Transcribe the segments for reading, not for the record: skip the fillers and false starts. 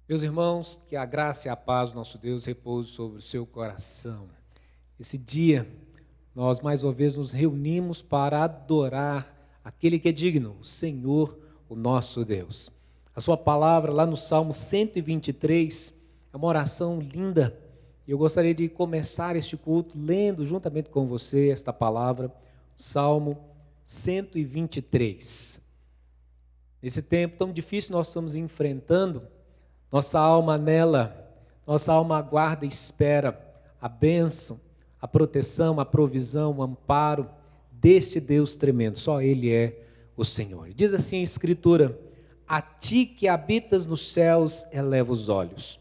Meus irmãos, que a graça e a paz do nosso Deus repouse sobre o seu coração. Esse dia, nós mais uma vez nos reunimos para adorar aquele que é digno, o Senhor, o nosso Deus. A sua palavra lá no Salmo 123 é uma oração linda. E eu gostaria de começar este culto lendo juntamente com você esta palavra, Salmo 123. Nesse tempo tão difícil nós estamos enfrentando, nossa alma anela, nossa alma aguarda e espera a bênção, a proteção, a provisão, o amparo deste Deus tremendo. Só Ele é o Senhor. Diz assim a Escritura: a ti que habitas nos céus, eleva os olhos.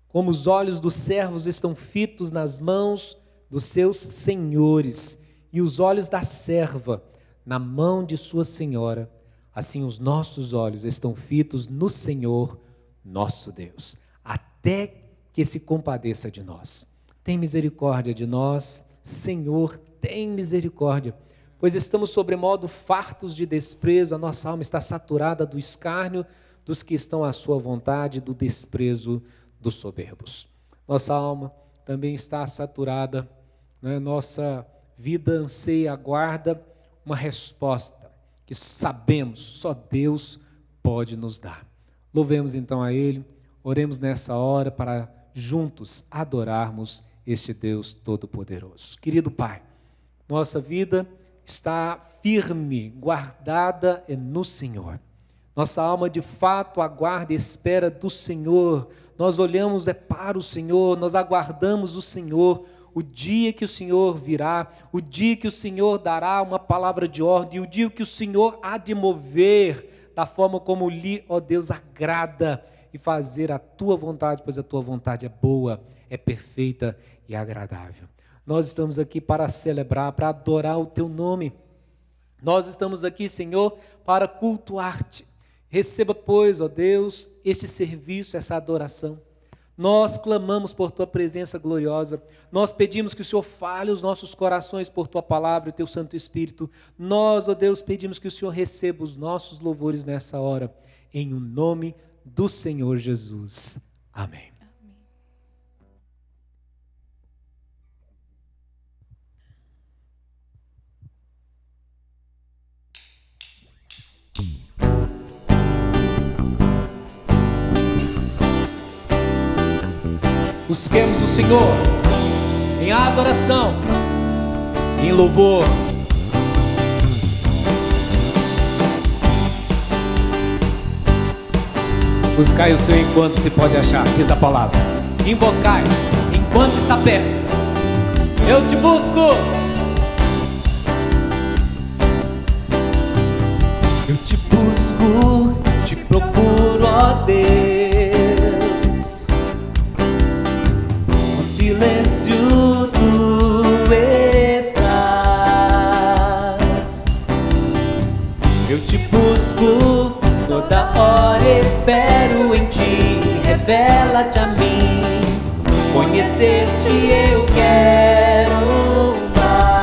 Como os olhos dos servos estão fitos nas mãos dos seus senhores, e os olhos da serva na mão de sua senhora, assim os nossos olhos estão fitos no Senhor, nosso Deus, até que se compadeça de nós. Tem misericórdia de nós, Senhor, tem misericórdia, pois estamos sobremodo fartos de desprezo, a nossa alma está saturada do escárnio dos que estão à sua vontade, do desprezo dos soberbos. Nossa alma também está saturada, né? Nossa vida anseia, aguarda uma resposta que sabemos só Deus pode nos dar. Louvemos então a Ele, oremos nessa hora para juntos adorarmos este Deus Todo-Poderoso. Querido Pai, nossa vida está firme, guardada no Senhor. Nossa alma de fato aguarda e espera do Senhor. Nós olhamos para o Senhor, nós aguardamos o Senhor, o dia que o Senhor virá, o dia que o Senhor dará uma palavra de ordem, o dia que o Senhor há de mover da forma como lhe, ó Deus, agrada, e fazer a tua vontade, pois a tua vontade é boa, é perfeita e agradável. Nós estamos aqui para celebrar, para adorar o teu nome. Nós estamos aqui, Senhor, para cultuar-te. Receba, pois, ó Deus, este serviço, essa adoração. Nós clamamos por tua presença gloriosa, nós pedimos que o Senhor fale os nossos corações por tua palavra e teu Santo Espírito. Nós, ó Deus, pedimos que o Senhor receba os nossos louvores nessa hora, em o nome do Senhor Jesus. Amém. Busquemos o Senhor em adoração, em louvor. Buscai o Senhor enquanto se pode achar, diz a palavra. Invocai enquanto está perto. Eu te busco. Eu te busco, te procuro, ó Deus. Silêncio tu estás. Eu te busco, toda hora espero em ti. Revela-te a mim, conhecer-te eu quero mais.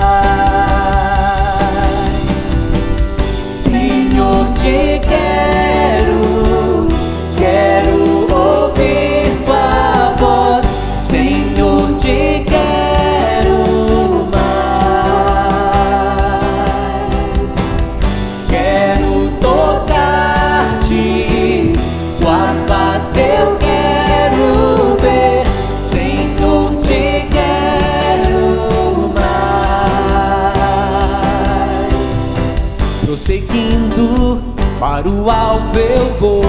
Senhor, te quero ouvir tua voz. Senhor, te quero mais. Quero tocar-te, tua face eu quero ver. Senhor, te quero mais. Prosseguindo para o alvo eu vou,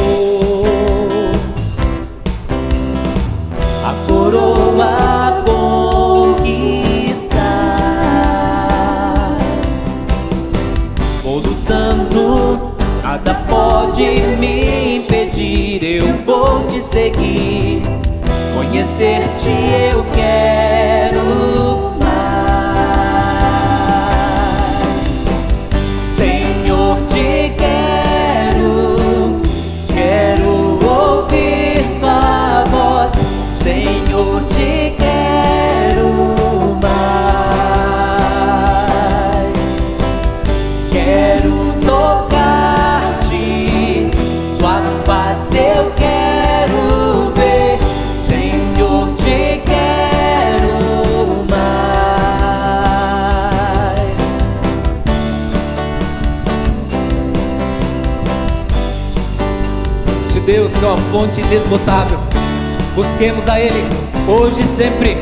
a coroa conquistar. Vou lutando, nada pode me impedir. Eu vou te seguir, conhecer-te eu quero mais. Senhor, te quero ouvir tua voz. Senhor, te quero mais. Quero tocar-te, tua face eu quero Deus, que é uma fonte inesgotável. Busquemos a Ele hoje e sempre.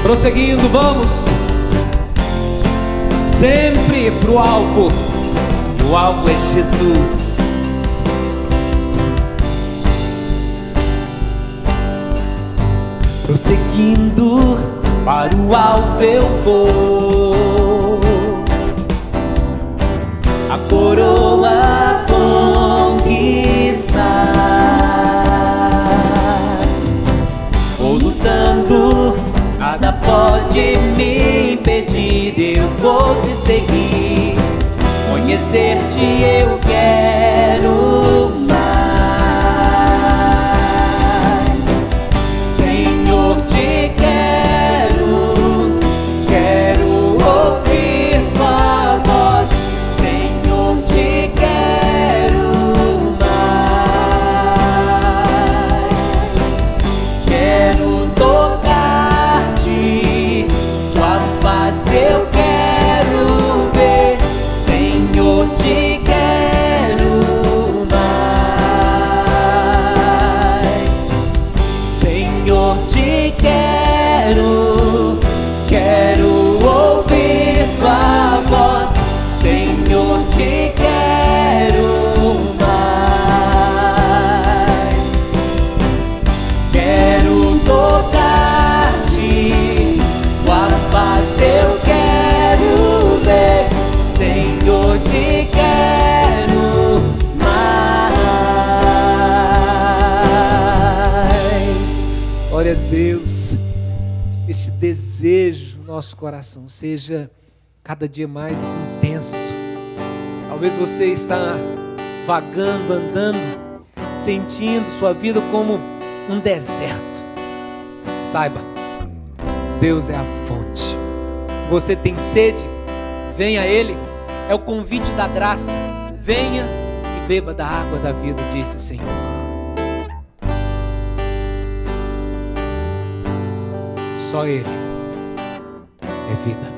Prosseguindo, vamos sempre pro alvo. E o alvo é Jesus. Prosseguindo para o alvo eu vou, a coroa conquistar. Vou lutando, nada pode me impedir. Eu vou te seguir, conhecer-te eu quero mais. Senhor, te quero ouvir tua voz. Senhor, te quero mais. Quero tocar-te, tua face eu quero ver. Senhor, te quero mais. Senhor, te quero ouvir tua voz. Senhor, te quero mais. Quero tocar-te, tua face eu quero ver. Senhor, te quero mais. Glória a Deus. Este desejo no nosso coração seja cada dia mais intenso. Talvez você está vagando, andando, sentindo sua vida como um deserto. Saiba, Deus é a fonte. Se você tem sede, venha a Ele. É o convite da graça. Venha e beba da água da vida, disse o Senhor. Só Ele é vida.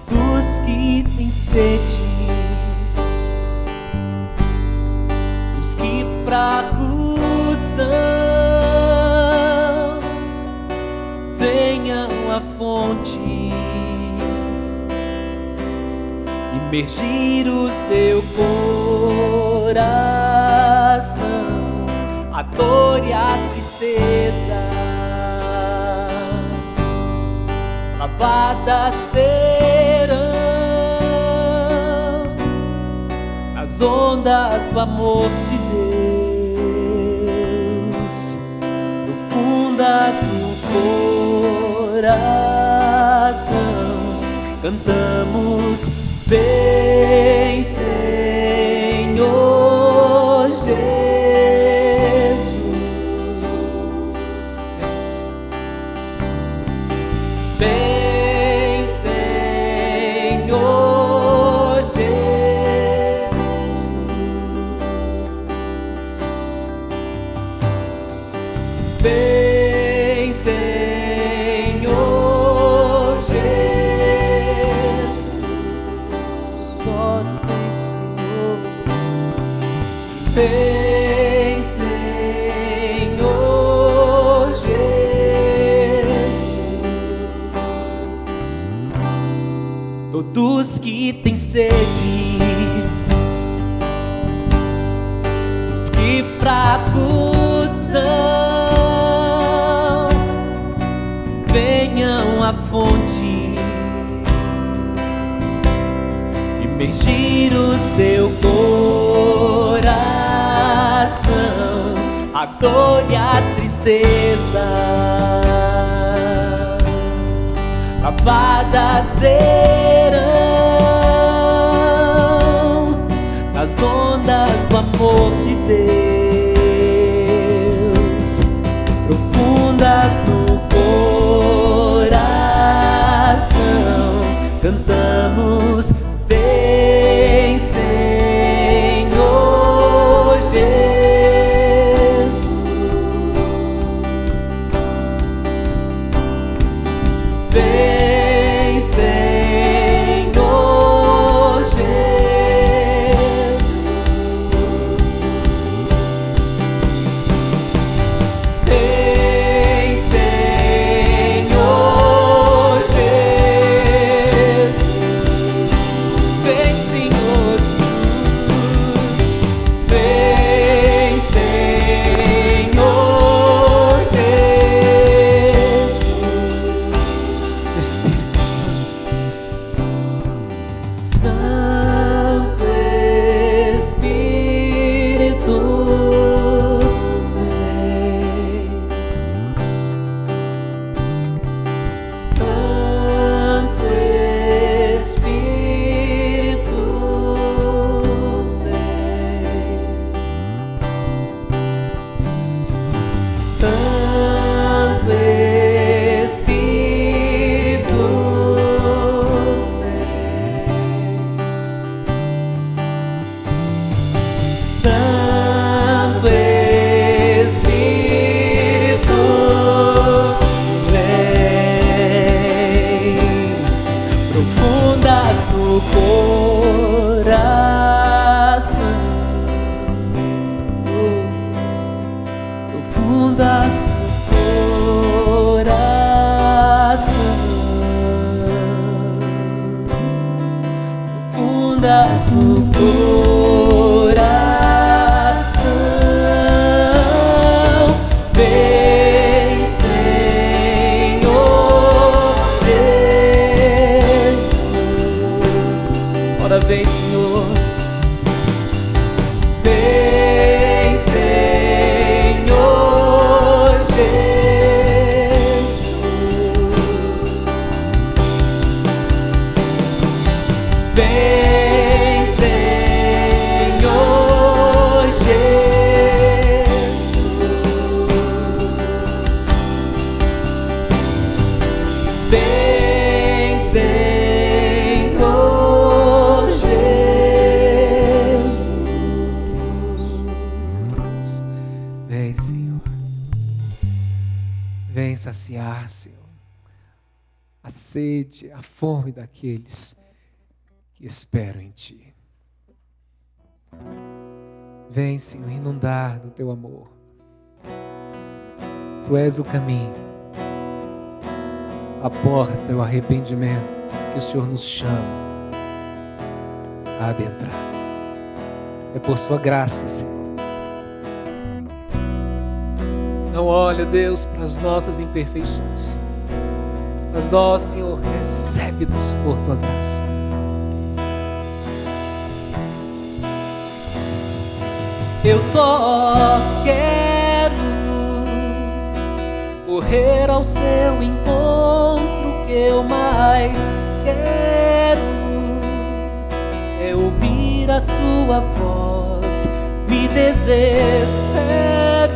Todos que têm sede, os que fracos são, venham à fonte, imergir o seu coração, a dor e a tristeza, lavadas serão as ondas do amor de Deus, profundas no coração. Cantamos: vem, Senhor Jesus. Vem, Senhor Jesus. Vem, Senhor Jesus. Só vem, Senhor. Vem, Senhor Jesus. Todos que têm sede, os que fracos são, venham à fonte, imergir o seu coração, a dor e a tristeza, lavadas serão nas ondas do amor de Deus, profundas no coração. Cantamos: vem, Senhor Jesus. Senhor. Vem saciar, Senhor, a sede, a fome daqueles que esperam em Ti. Vem, Senhor, inundar do Teu amor. Tu és o caminho, a porta, o arrependimento que o Senhor nos chama a adentrar. É por Sua graça, Senhor. Não olha, Deus, para as nossas imperfeições, mas, ó Senhor, recebe-nos por Tua graça. Eu só quero correr ao Seu encontro. O que eu mais quero é ouvir a Sua voz. Me desespero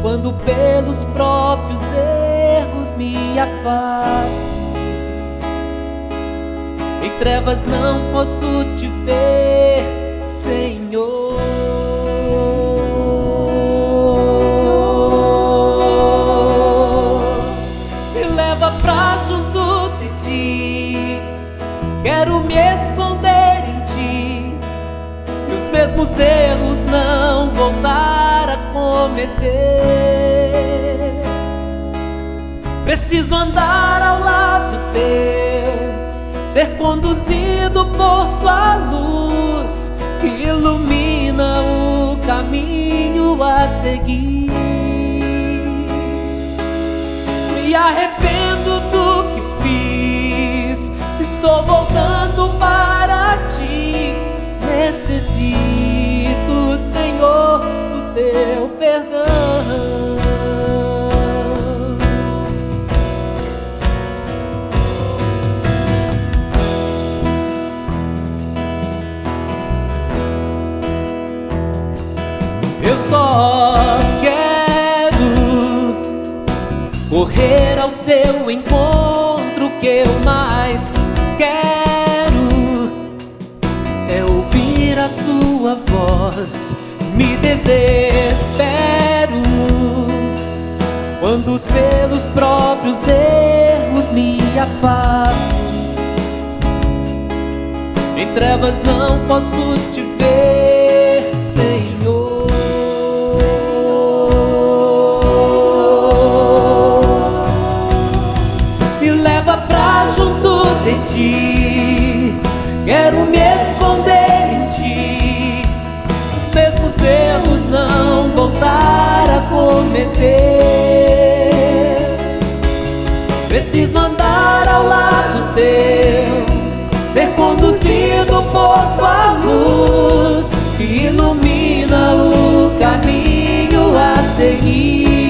quando pelos próprios erros me afasto. Em trevas não posso Te ver, Senhor. Me leva pra junto de Ti, quero me esconder em Ti, e os mesmos erros não voltar a cometer. Preciso andar ao lado Teu, ser conduzido por Tua luz, que ilumina o caminho a seguir. Me arrependo do que fiz, estou voltando para Ti. Necessito, Senhor, do Teu perdão. Eu só quero correr ao Seu encontro. O que eu mais quero é ouvir a Sua voz. Me desespero quando pelos próprios erros me afasto. Em trevas não posso Te ver, Senhor. De Ti, quero me esconder em Ti, os mesmos erros não voltar a cometer. Preciso andar ao lado Teu, ser conduzido por Tua luz, que ilumina o caminho a seguir.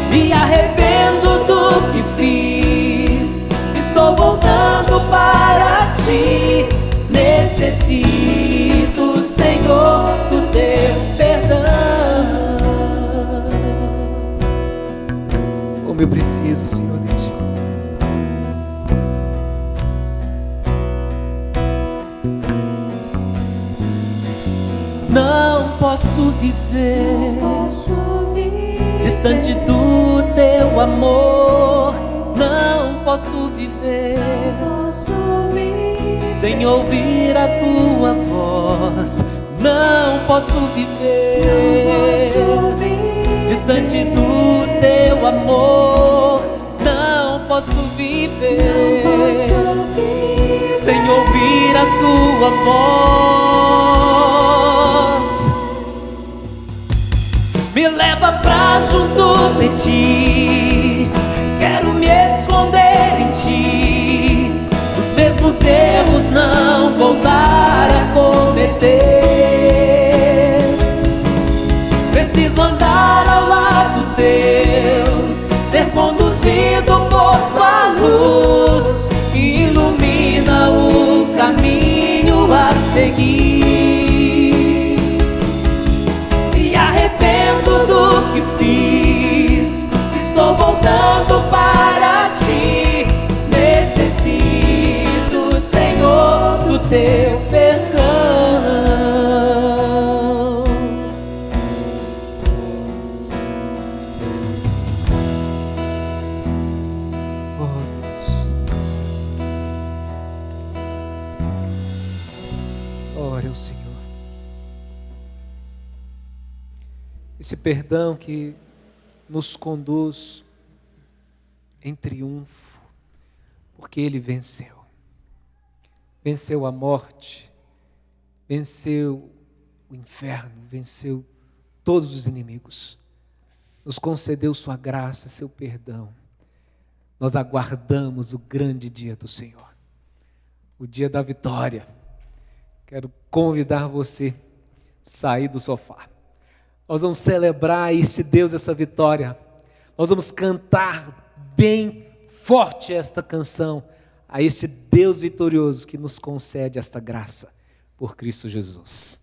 Me arrependo do que fiz, estou voltando para Ti. Necessito, Senhor, do Teu perdão. Como eu preciso, Senhor, de Ti. Não posso viver distante do Teu amor. Não posso viver sem ouvir a Tua voz. Não posso viver distante do Teu amor. Não posso viver sem ouvir a Sua voz. Me leva pra junto de Ti, quero me esconder em Ti, os mesmos erros não voltar a cometer. Preciso andar ao lado Teu, ser conduzido por Tua luz, que ilumina o caminho a seguir. Me arrependo do que fiz, esse perdão que nos conduz em triunfo, porque Ele venceu. Venceu a morte, venceu o inferno, venceu todos os inimigos. Nos concedeu sua graça, seu perdão. Nós aguardamos o grande dia do Senhor, o dia da vitória. Quero convidar você a sair do sofá. Nós vamos celebrar este Deus, essa vitória. Nós vamos cantar bem forte esta canção a este Deus vitorioso que nos concede esta graça por Cristo Jesus.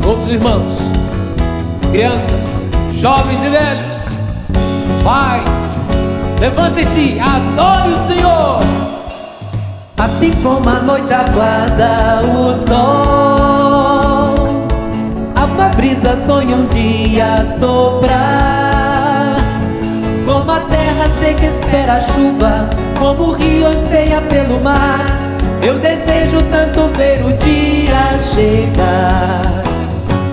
Todos os irmãos, crianças, jovens e velhos, pais, levantem-se, adore o Senhor. Assim como a noite aguarda o sol, a brisa sonha um dia soprar. Como a terra seca espera a chuva, como o rio anseia pelo mar, eu desejo tanto ver o dia chegar.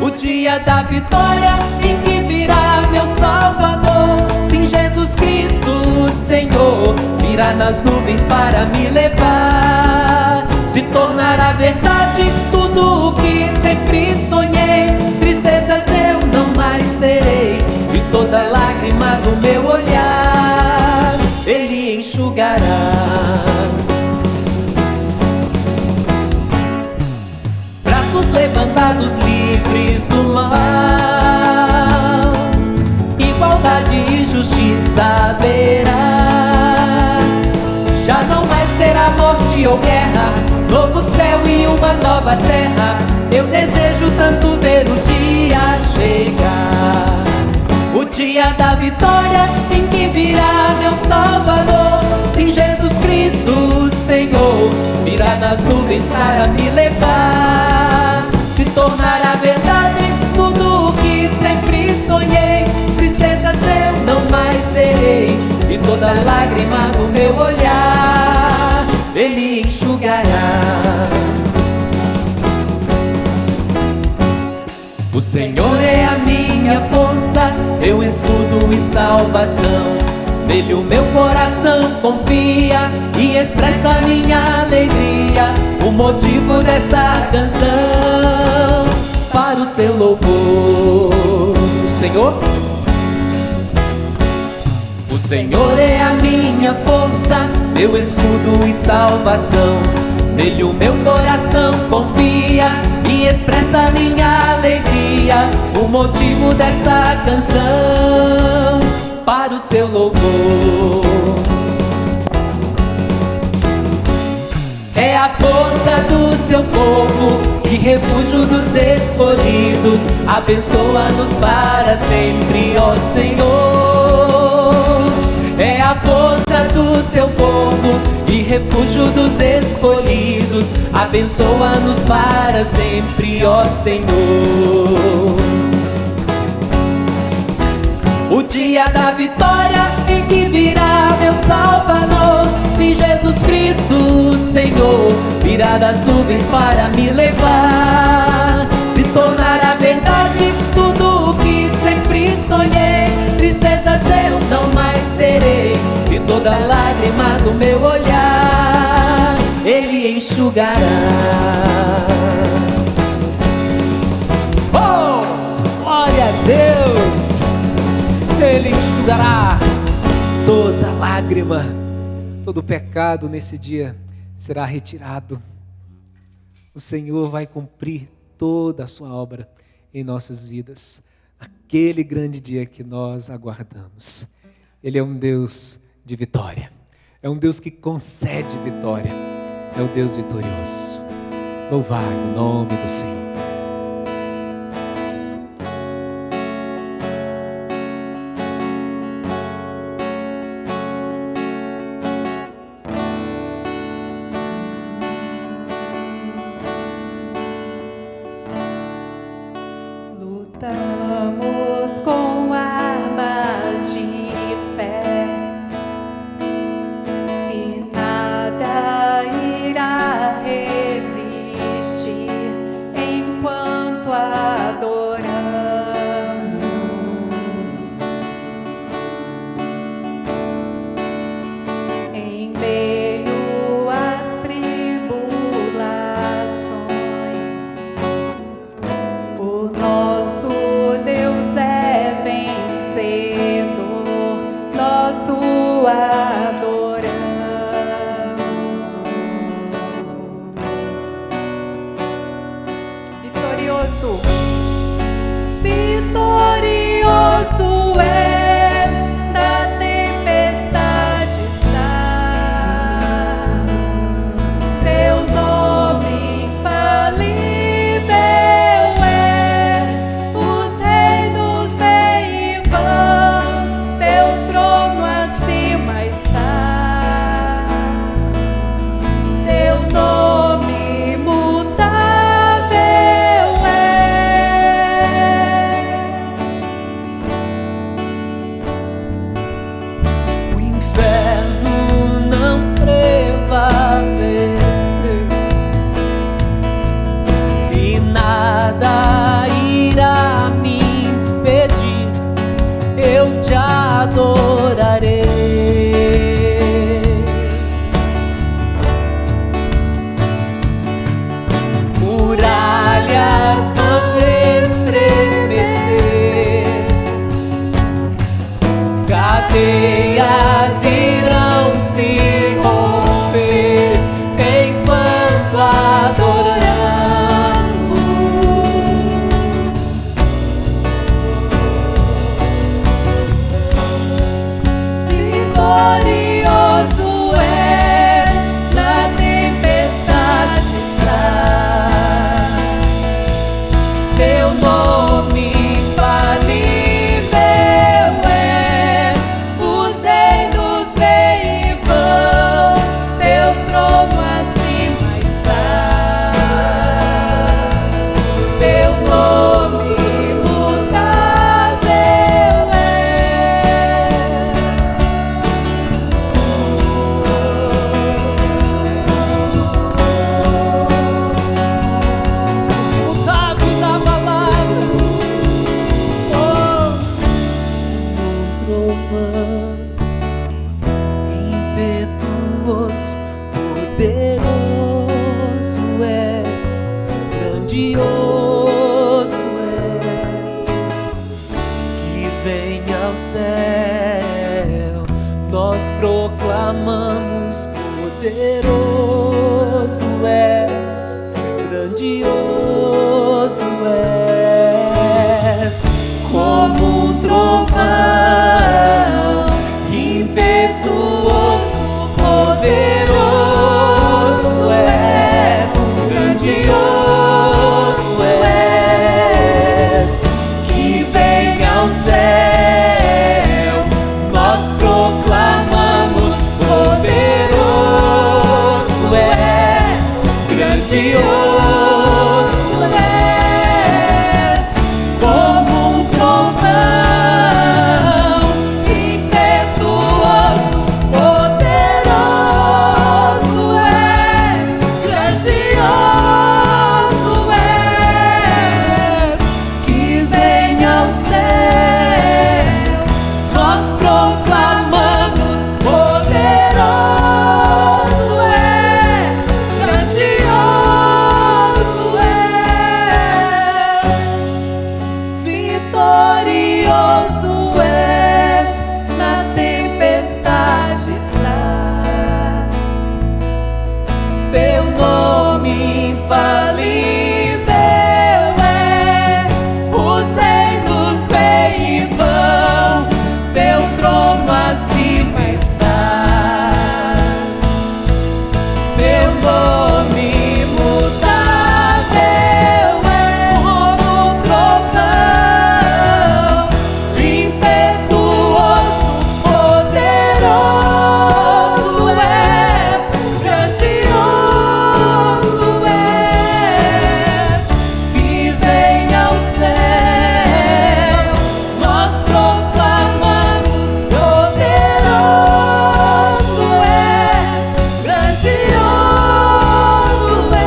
O dia da vitória em que virá meu Salvador. Sim, Jesus Cristo, Senhor, virá nas nuvens para me levar. Se tornará verdade tudo o que sempre sonhei. Tristezas eu não mais terei, e toda lágrima do meu olhar Ele enxugará. Braços levantados livres do mal, igualdade e justiça haverá. Já não mais terá morte ou guerra, novo céu e uma nova terra. Eu desejo tanto ver o dia chegar. O dia da vitória em que virá meu Salvador. Sim, Jesus Cristo, Senhor, virá nas nuvens para me levar. Se tornará verdade tudo o que sempre sonhei. Tristezas eu não mais terei, e toda lágrima no meu olhar Ele enxugará. O Senhor é a minha força, meu escudo e salvação. Nele o meu coração confia e expressa minha alegria. O motivo desta canção para o seu louvor. O Senhor é a minha força, meu escudo e salvação. Nele o meu coração confia e expressa minha alegria. O motivo desta canção para o seu louvor. É a força do seu povo e refúgio dos escolhidos. Abençoa-nos para sempre, ó Senhor. É a força do seu povo e refúgio dos escolhidos. Abençoa-nos para sempre, ó Senhor. O dia da vitória em que virá meu Salvador. Sim, Jesus Cristo, Senhor, virá das nuvens para me levar. Se tornará verdade tudo o que sempre sonhei. Tristezas eu não mais terei, e toda lágrima do meu olhar Ele enxugará. Oh, glória a Deus! Ele enxugará Toda lágrima, todo pecado nesse dia será retirado. O Senhor vai cumprir toda a sua obra em nossas vidas, aquele grande dia que nós aguardamos. Ele é um Deus de vitória, é um Deus que concede vitória, é o Deus vitorioso. Louvai o nome do Senhor. Lutamos com armas de fé e nada Vitorioso, vitorioso és, na tempestade estás. Teu nome infalível é, os reinos vêm e vão, teu trono acima está. Teu nome imutável é. O inferno não prevaleceu e nada irá me impedir, eu te adorarei. Muralhas vão estremecer, cadeias irão se romper enquanto adoramos. Vitorioso és, na tempestade estás. Teu nome infalível é, os reinos vêm e vão, teu trono acima está. Teu nome imutável é. Mutável da palavra, trovão, impetuoso, poderoso és, grandioso és, que vem ao céu, nós proclamamos, poderoso és, grandioso és, como um trovão, impetuoso, poderoso és, grandioso és, que vem ao céu, nós proclamamos, poderoso és, grandioso és, como um trovão, impetuoso, poderoso és, grandioso és, que vem ao céu, nós proclamamos, poderoso és, grandioso és, vitorioso és, na tempestade estás. Teu nome infalível é, os reinos vêm e vão, seu trono acima está. Teu nome imutável é, como um trovão, impetuoso, poderoso és, grandioso és, que vem ao céu, nós proclamamos, poderoso és, grandioso és.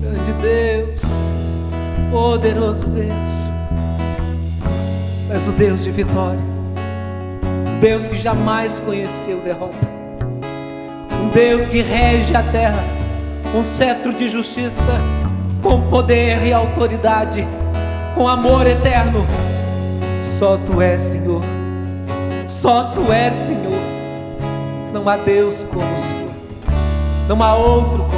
Grande Deus, poderoso Deus, és o Deus de vitória, um Deus que jamais conheceu derrota, um Deus que rege a terra com cetro de justiça, com poder e autoridade, com amor eterno. Só Tu és, Senhor. Só Tu és, Senhor. Não há Deus como o Senhor. Não há outro como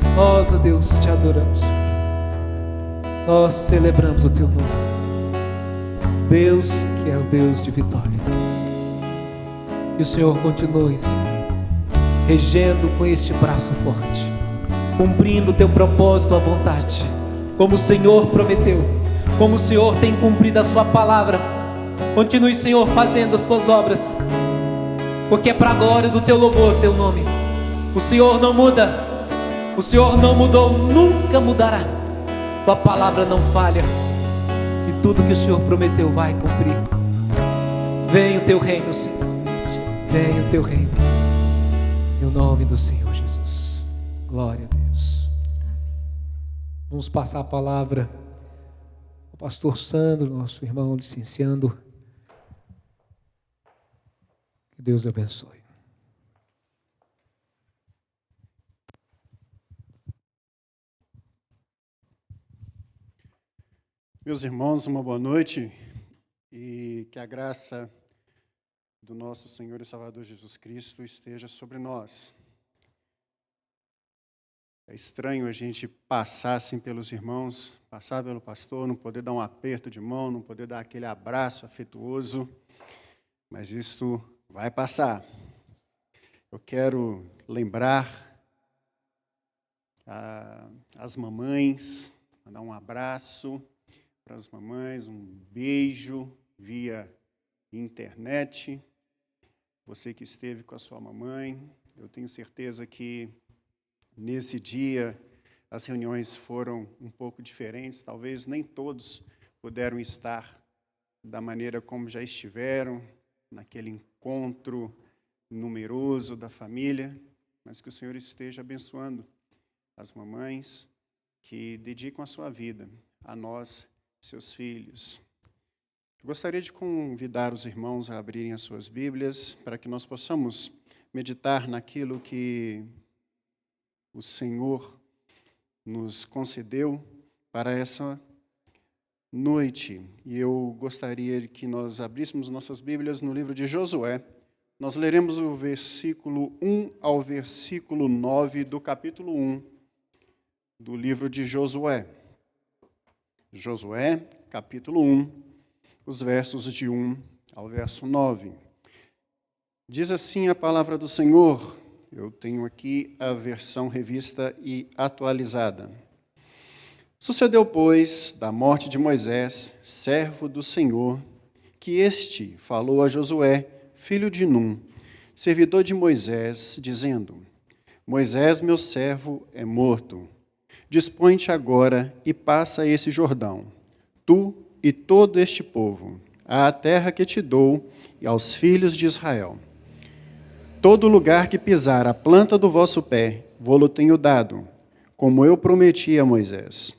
Tu. Nós, ó Deus, Te adoramos. Nós celebramos o Teu nome. Deus que é o Deus de vitória. Que o Senhor continue, Senhor, regendo com este braço forte, cumprindo o Teu propósito à vontade, como o Senhor prometeu, como o Senhor tem cumprido a Sua palavra. Continue, Senhor, fazendo as Tuas obras, porque é para a glória do Teu louvor, Teu nome. O Senhor não muda, o Senhor não mudou, nunca mudará. Tua palavra não falha, e tudo que o Senhor prometeu vai cumprir. Venha o Teu reino, Senhor, venha o Teu reino, em nome do Senhor Jesus. Glória a Deus. Vamos passar a palavra ao pastor Sandro, nosso irmão licenciando. Que Deus abençoe. Meus irmãos, uma boa noite e que a graça do nosso Senhor e Salvador Jesus Cristo esteja sobre nós. É estranho a gente passar assim pelos irmãos, passar pelo pastor, não poder dar um aperto de mão, não poder dar aquele abraço afetuoso, mas isso vai passar. Eu quero lembrar as mamães, mandar um abraço para as mamães, um beijo via internet. Você que esteve com a sua mamãe, eu tenho certeza que nesse dia as reuniões foram um pouco diferentes, talvez nem todos puderam estar da maneira como já estiveram, naquele encontro numeroso da família, mas que o Senhor esteja abençoando as mamães que dedicam a sua vida a nós, seus filhos. Eu gostaria de convidar os irmãos a abrirem as suas Bíblias para que nós possamos meditar naquilo que o Senhor nos concedeu para essa noite. E eu gostaria que nós abríssemos nossas Bíblias no livro de Josué. Nós leremos o versículo 1 ao versículo 9 do capítulo 1 do livro de Josué. Josué, capítulo 1, os versos de 1 ao verso 9. Diz assim a palavra do Senhor. Eu tenho aqui a versão revista e atualizada. Sucedeu, pois, da morte de Moisés, servo do Senhor, que este falou a Josué, filho de Num, servidor de Moisés, dizendo: Moisés, meu servo, é morto. Dispõe-te agora e passa esse Jordão, tu e todo este povo, à terra que te dou e aos filhos de Israel. Todo lugar que pisar a planta do vosso pé, vô-lo tenho dado, como eu prometi a Moisés.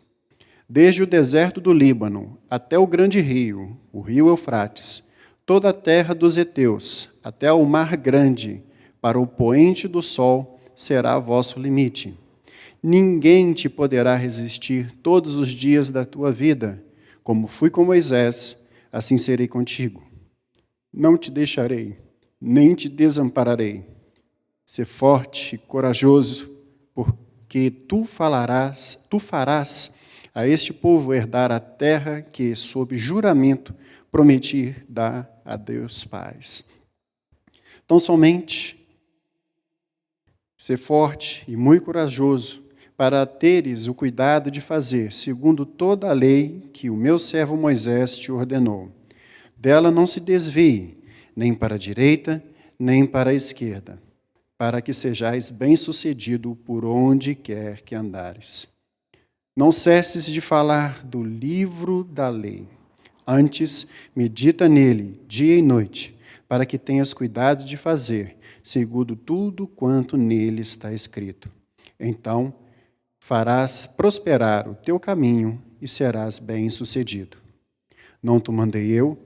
Desde o deserto do Líbano até o grande rio, o rio Eufrates, toda a terra dos heteus, até ao mar grande, para o poente do sol, será vosso limite. Ninguém te poderá resistir todos os dias da tua vida. Como fui com Moisés, assim serei contigo. Não te deixarei, nem te desampararei. Sê forte e corajoso, porque tu farás a este povo herdar a terra que, sob juramento, prometi dar a Deus pais. Então, somente sê forte e muito corajoso, para teres o cuidado de fazer, segundo toda a lei que o meu servo Moisés te ordenou. Dela não se desvie, nem para a direita, nem para a esquerda, para que sejais bem-sucedido por onde quer que andares. Não cesses de falar do livro da lei. Antes, medita nele dia e noite, para que tenhas cuidado de fazer, segundo tudo quanto nele está escrito. Então, farás prosperar o teu caminho e serás bem-sucedido. Não te mandei eu?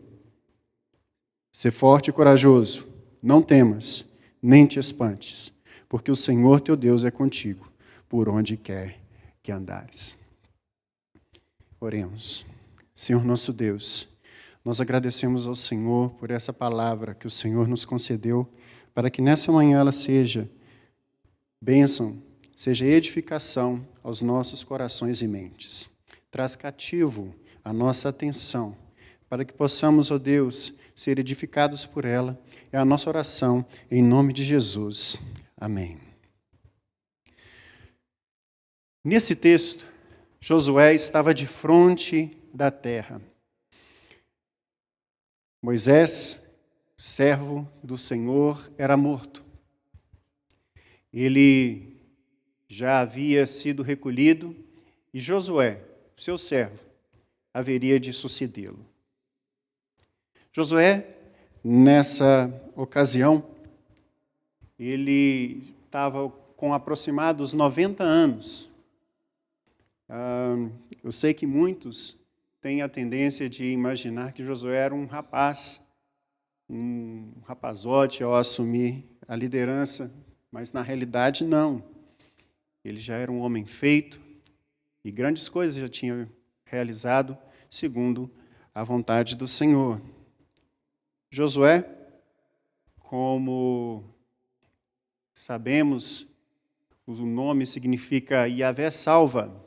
Sê forte e corajoso, não temas, nem te espantes, porque o Senhor teu Deus é contigo, por onde quer que andares. Oremos. Senhor nosso Deus, nós agradecemos ao Senhor por essa palavra que o Senhor nos concedeu, para que nessa manhã ela seja bênção, seja edificação aos nossos corações e mentes. Traz cativo a nossa atenção, para que possamos, ó Deus, ser edificados por ela. É a nossa oração, em nome de Jesus. Amém. Nesse texto, Josué estava de frente da terra. Moisés, servo do Senhor, era morto. Ele já havia sido recolhido e Josué, seu servo, haveria de sucedê-lo. Josué, nessa ocasião, ele estava com aproximados 90 anos. Eu sei que muitos têm a tendência de imaginar que Josué era um rapaz, um rapazote ao assumir a liderança, mas na realidade não. Ele já era um homem feito e grandes coisas já tinha realizado segundo a vontade do Senhor. Josué, como sabemos, o nome significa Yahvé salva,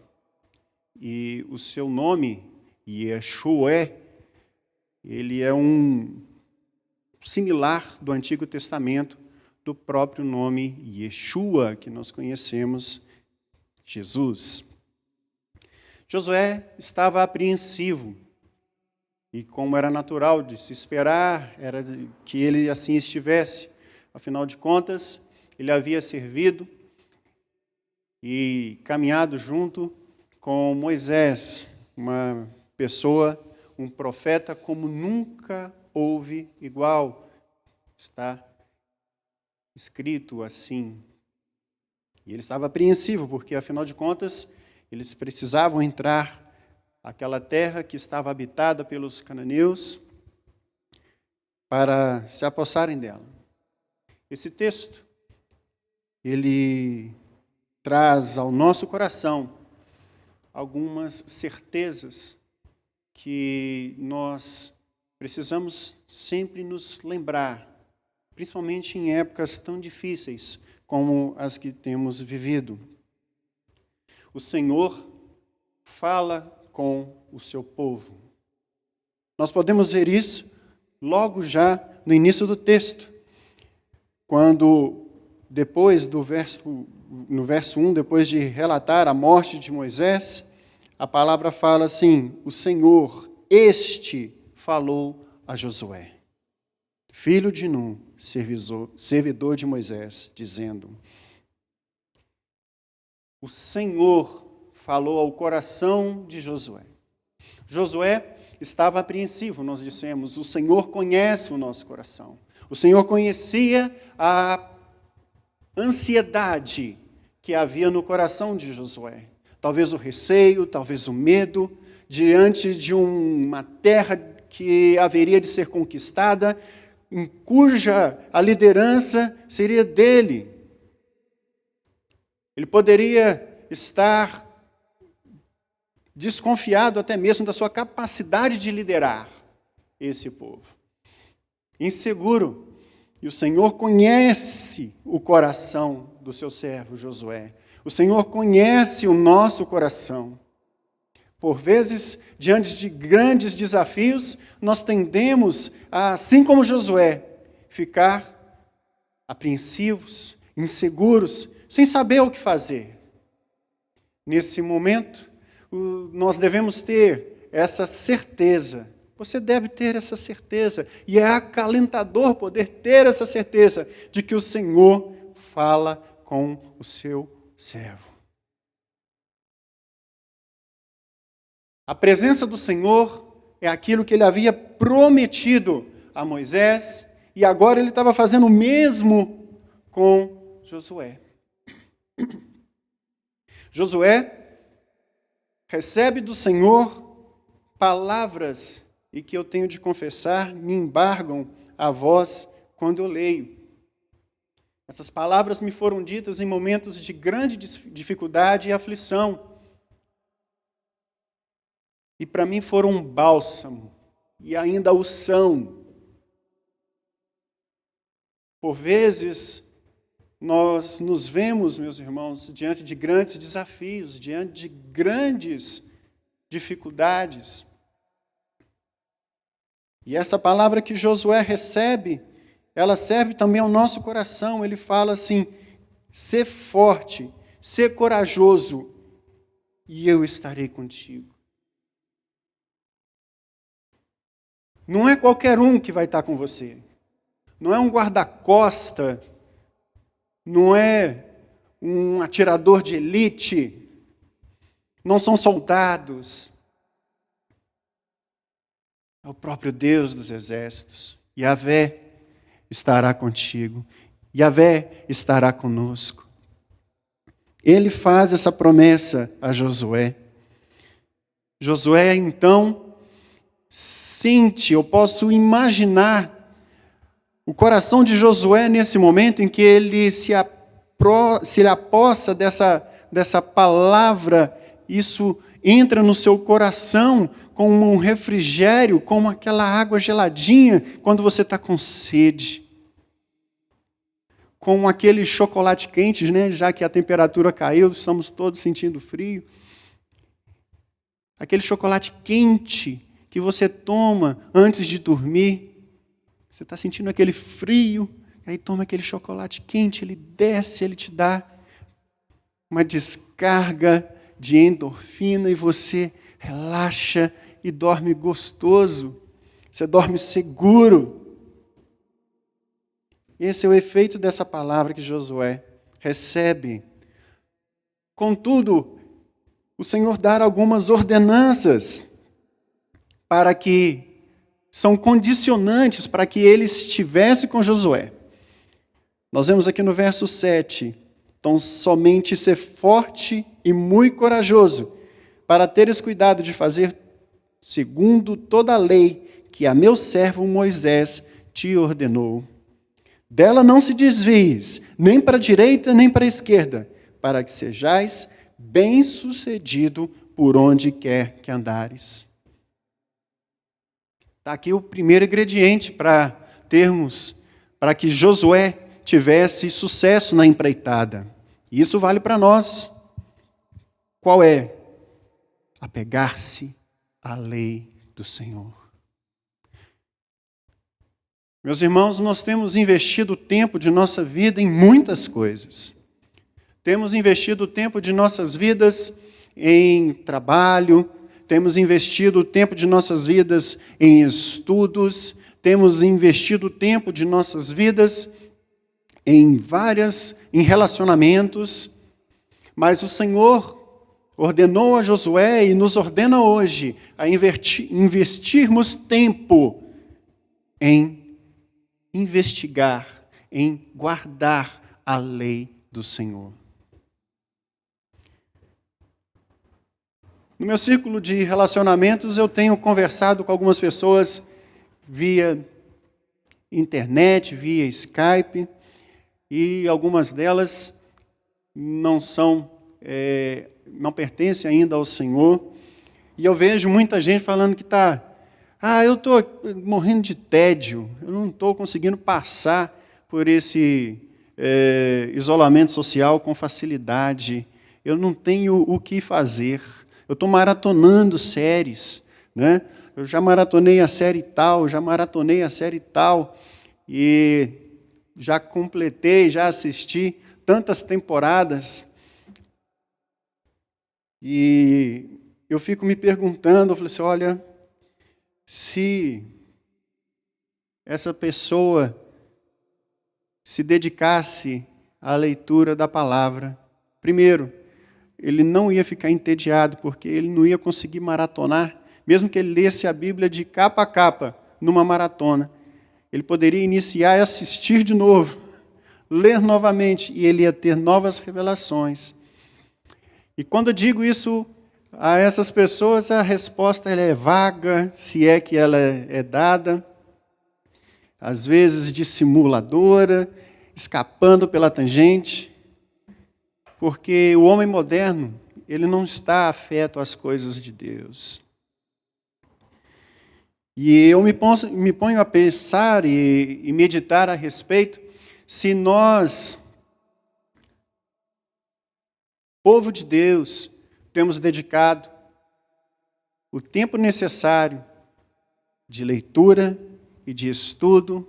e o seu nome, Yeshué, ele é um similar do Antigo Testamento, do próprio nome Yeshua, que nós conhecemos, Jesus. Josué estava apreensivo, e como era natural de se esperar, era que ele assim estivesse. Afinal de contas, ele havia servido e caminhado junto com Moisés, uma pessoa, um profeta como nunca houve igual. Está escrito assim. E ele estava apreensivo, porque, afinal de contas, eles precisavam entrar naquela terra que estava habitada pelos cananeus para se apossarem dela. Esse texto, ele traz ao nosso coração algumas certezas que nós precisamos sempre nos lembrar, principalmente em épocas tão difíceis como as que temos vivido. O Senhor fala com o seu povo. Nós podemos ver isso logo já no início do texto, quando no verso 1, depois de relatar a morte de Moisés, a palavra fala assim: o Senhor, falou a Josué, filho de Nun, servidor de Moisés, dizendo: o Senhor falou ao coração de Josué. Josué estava apreensivo, nós dissemos, o Senhor conhece o nosso coração. O Senhor conhecia a ansiedade que havia no coração de Josué. Talvez o receio, talvez o medo, diante de uma terra que haveria de ser conquistada, em cuja a liderança seria dele. Ele poderia estar desconfiado até mesmo da sua capacidade de liderar esse povo. Inseguro. E o Senhor conhece o coração do seu servo Josué. O Senhor conhece o nosso coração. Por vezes, diante de grandes desafios, nós tendemos a, assim como Josué, ficar apreensivos, inseguros, sem saber o que fazer. Nesse momento, nós devemos ter essa certeza. Você deve ter essa certeza, e é acalentador poder ter essa certeza de que o Senhor fala com o seu servo. A presença do Senhor é aquilo que ele havia prometido a Moisés, e agora ele estava fazendo o mesmo com Josué. Josué recebe do Senhor palavras, e que eu tenho de confessar, me embargam a voz quando eu leio. Essas palavras me foram ditas em momentos de grande dificuldade e aflição. E para mim foram um bálsamo e ainda o são. Por vezes, nós nos vemos, meus irmãos, diante de grandes desafios, diante de grandes dificuldades. E essa palavra que Josué recebe, ela serve também ao nosso coração. Ele fala assim: ser forte, ser corajoso, e eu estarei contigo. Não é qualquer um que vai estar com você. Não é um guarda-costa, não é um atirador de elite, não são soldados. É o próprio Deus dos exércitos. Yahvé estará contigo. Yahvé estará conosco. Ele faz essa promessa a Josué. Josué, então, sente, eu posso imaginar o coração de Josué nesse momento em que ele se apossa dessa palavra, isso entra no seu coração como um refrigério, como aquela água geladinha quando você está com sede. Com aquele chocolate quente, né? Já que a temperatura caiu, estamos todos sentindo frio. Aquele chocolate quente que você toma antes de dormir. Você está sentindo aquele frio, aí toma aquele chocolate quente, ele desce, ele te dá uma descarga de endorfina e você relaxa e dorme gostoso. Você dorme seguro. Esse é o efeito dessa palavra que Josué recebe. Contudo, o Senhor dá algumas ordenanças para que são condicionantes para que ele estivesse com Josué. Nós vemos aqui no verso 7, então somente ser forte e muito corajoso, para teres cuidado de fazer segundo toda a lei que a meu servo Moisés te ordenou. Dela não se desvies, nem para a direita, nem para a esquerda, para que sejais bem-sucedido por onde quer que andares. Está aqui o primeiro ingrediente para que Josué tivesse sucesso na empreitada. E isso vale para nós. Qual é? Apegar-se à lei do Senhor. Meus irmãos, nós temos investido o tempo de nossa vida em muitas coisas. Temos investido o tempo de nossas vidas em trabalho, temos investido o tempo de nossas vidas em estudos, temos investido o tempo de nossas vidas em relacionamentos, mas o Senhor ordenou a Josué e nos ordena hoje a investirmos tempo em investigar, em guardar a lei do Senhor. No meu círculo de relacionamentos, eu tenho conversado com algumas pessoas via internet, via Skype, e algumas delas não pertencem ainda ao Senhor. E eu vejo muita gente falando que eu estou morrendo de tédio, eu não estou conseguindo passar por esse isolamento social com facilidade, eu não tenho o que fazer. Eu estou maratonando séries, né? Eu já maratonei a série tal, e já completei, já assisti tantas temporadas. E eu fico me perguntando, eu falei assim, olha, se essa pessoa se dedicasse à leitura da palavra, primeiro, ele não ia ficar entediado, porque ele não ia conseguir maratonar, mesmo que ele lesse a Bíblia de capa a capa, numa maratona. Ele poderia iniciar e assistir de novo, ler novamente, e ele ia ter novas revelações. E quando eu digo isso a essas pessoas, a resposta ela é vaga, se é que ela é dada, às vezes dissimuladora, escapando pela tangente, porque o homem moderno, ele não está afeto às coisas de Deus. E eu me ponho a pensar e meditar a respeito, se nós, povo de Deus, temos dedicado o tempo necessário de leitura e de estudo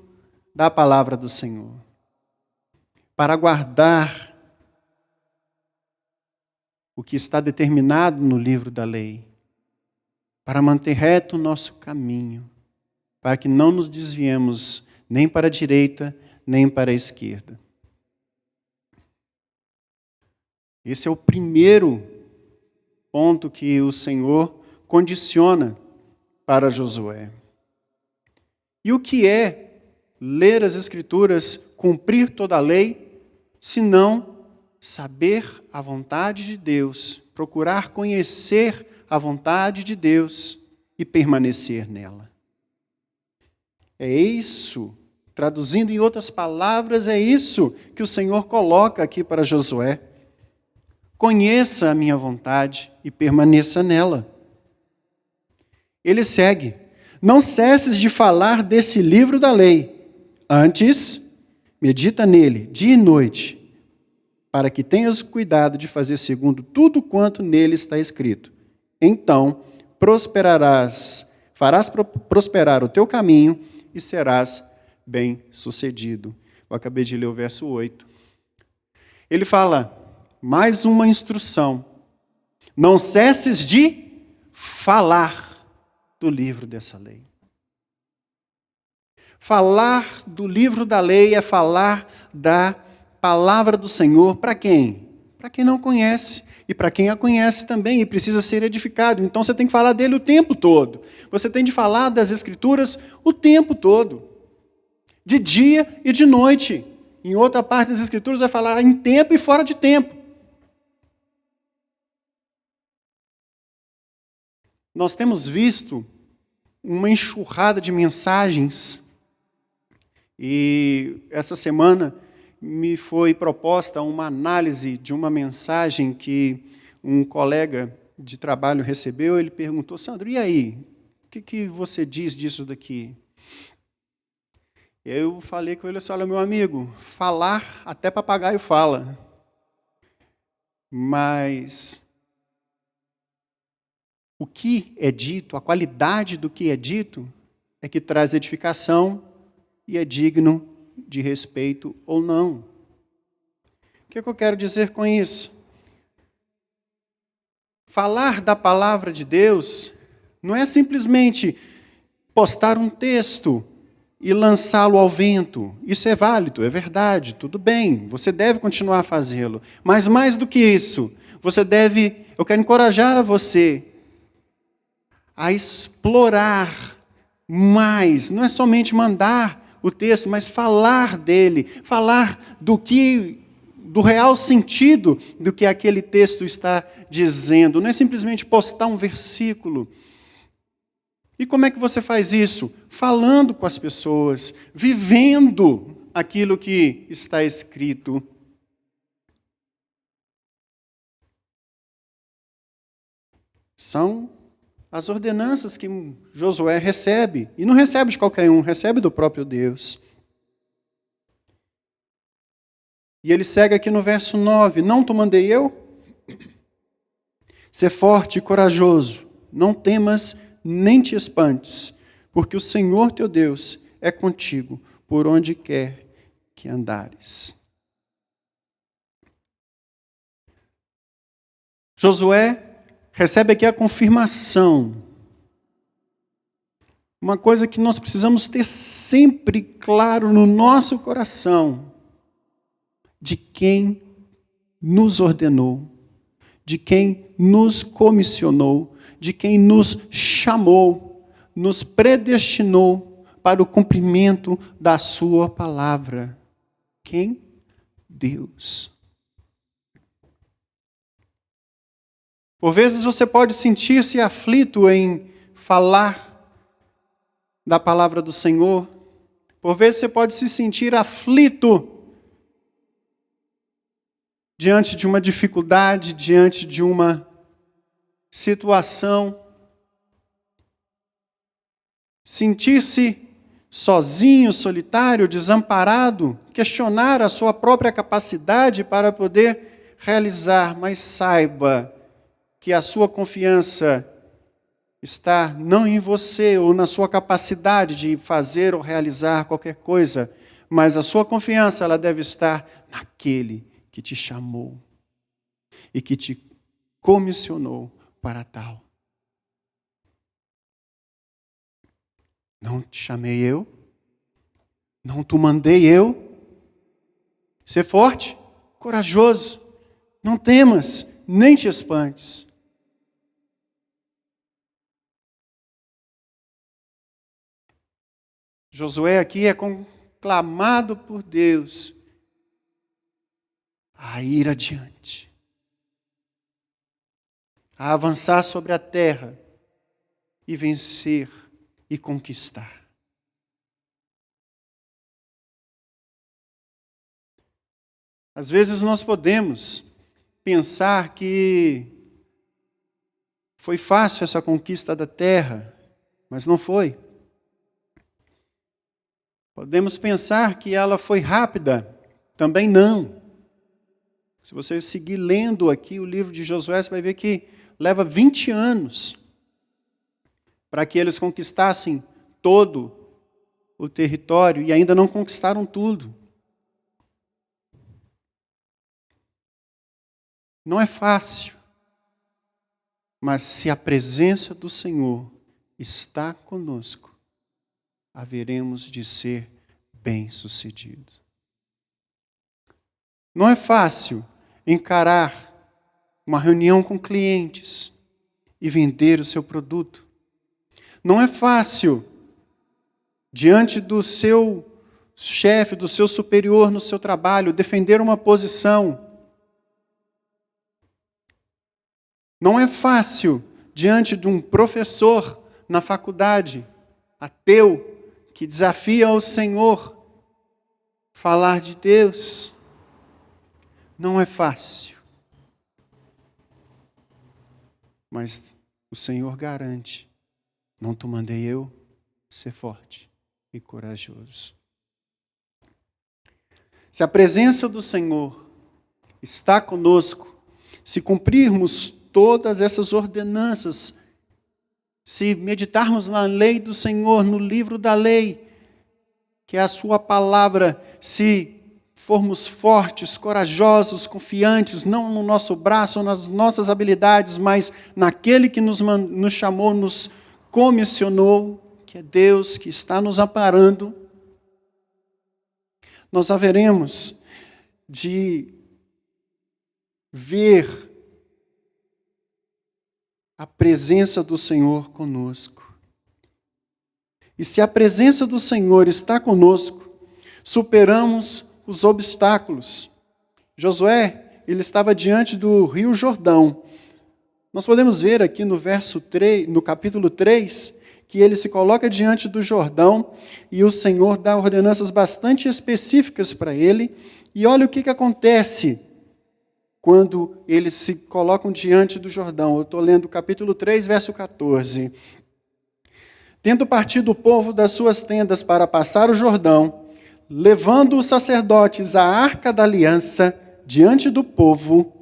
da palavra do Senhor, para guardar o que está determinado no livro da lei, para manter reto o nosso caminho, para que não nos desviemos nem para a direita, nem para a esquerda. Esse é o primeiro ponto que o Senhor condiciona para Josué. E o que é ler as Escrituras, cumprir toda a lei, senão saber a vontade de Deus, procurar conhecer a vontade de Deus e permanecer nela. É isso, traduzindo em outras palavras, é isso que o Senhor coloca aqui para Josué. Conheça a minha vontade e permaneça nela. Ele segue: não cesses de falar desse livro da lei, antes medita nele dia e noite, para que tenhas cuidado de fazer segundo tudo quanto nele está escrito. Então farás prosperar o teu caminho e serás bem-sucedido. Eu acabei de ler o verso 8. Ele fala, mais uma instrução: não cesses de falar do livro dessa lei. Falar do livro da lei é falar da palavra do Senhor para quem? Para quem não conhece. E para quem a conhece também, e precisa ser edificado. Então você tem que falar dele o tempo todo. Você tem de falar das Escrituras o tempo todo. De dia e de noite. Em outra parte das Escrituras vai falar em tempo e fora de tempo. Nós temos visto uma enxurrada de mensagens, e essa semana me foi proposta uma análise de uma mensagem que um colega de trabalho recebeu. Ele perguntou, Sandro, e aí? O que você diz disso daqui? Eu falei com ele assim, olha, meu amigo, falar até papagaio fala, mas o que é dito, a qualidade do que é dito, é que traz edificação e é digno de respeito ou não. O que eu quero dizer com isso? Falar da palavra de Deus não é simplesmente postar um texto e lançá-lo ao vento. Isso é válido, é verdade, tudo bem, você deve continuar a fazê-lo. Mas mais do que isso, eu quero encorajar a você a explorar mais, não é somente mandar o texto, mas falar dele, falar do real sentido do que aquele texto está dizendo, não é simplesmente postar um versículo. E como é que você faz isso? Falando com as pessoas, vivendo aquilo que está escrito. São as ordenanças que Josué recebe, e não recebe de qualquer um, recebe do próprio Deus. E ele segue aqui no verso 9, não te mandei eu? Ser forte e corajoso, não temas nem te espantes, porque o Senhor teu Deus é contigo, por onde quer que andares. Josué recebe aqui a confirmação. Uma coisa que nós precisamos ter sempre claro no nosso coração, de quem nos ordenou, de quem nos comissionou, de quem nos chamou, nos predestinou para o cumprimento da sua palavra. Quem? Deus. Por vezes você pode sentir-se aflito em falar da palavra do Senhor. Por vezes você pode se sentir aflito diante de uma dificuldade, diante de uma situação. sentir-se sozinho, solitário, desamparado, questionar a sua própria capacidade para poder realizar, mas saiba que a sua confiança está não em você ou na sua capacidade de fazer ou realizar qualquer coisa, mas a sua confiança ela deve estar naquele que te chamou e que te comissionou para tal. Não te chamei eu? Não te mandei eu? Ser forte, corajoso, não temas, nem te espantes. Josué aqui é conclamado por Deus a ir adiante, a avançar sobre a terra e vencer e conquistar. Às vezes nós podemos pensar que foi fácil essa conquista da terra, mas não foi. Podemos pensar que ela foi rápida, também não. Se você seguir lendo aqui o livro de Josué, você vai ver que leva 20 anos para que eles conquistassem todo o território e ainda não conquistaram tudo. Não é fácil, mas se a presença do Senhor está conosco, haveremos de ser bem-sucedidos. Não é fácil encarar uma reunião com clientes e vender o seu produto. Não é fácil, diante do seu chefe, do seu superior no seu trabalho, defender uma posição. Não é fácil, diante de um professor na faculdade, ateu, que desafia o Senhor, falar de Deus. Não é fácil. Mas o Senhor garante, não te mandei eu ser forte e corajoso. Se a presença do Senhor está conosco, se cumprirmos todas essas ordenanças, se meditarmos na lei do Senhor, no livro da lei, que é a sua palavra, se formos fortes, corajosos, confiantes, não no nosso braço ou nas nossas habilidades, mas naquele que nos chamou, nos comissionou, que é Deus que está nos amparando, nós haveremos de ver a presença do Senhor conosco. E se a presença do Senhor está conosco, superamos os obstáculos. Josué, ele estava diante do Rio Jordão. Nós podemos ver aqui no verso 3, no capítulo 3, que ele se coloca diante do Jordão e o Senhor dá ordenanças bastante específicas para ele. E olha o que acontece quando eles se colocam diante do Jordão. Eu estou lendo o capítulo 3, verso 14. Tendo partido o povo das suas tendas para passar o Jordão, levando os sacerdotes a arca da aliança diante do povo,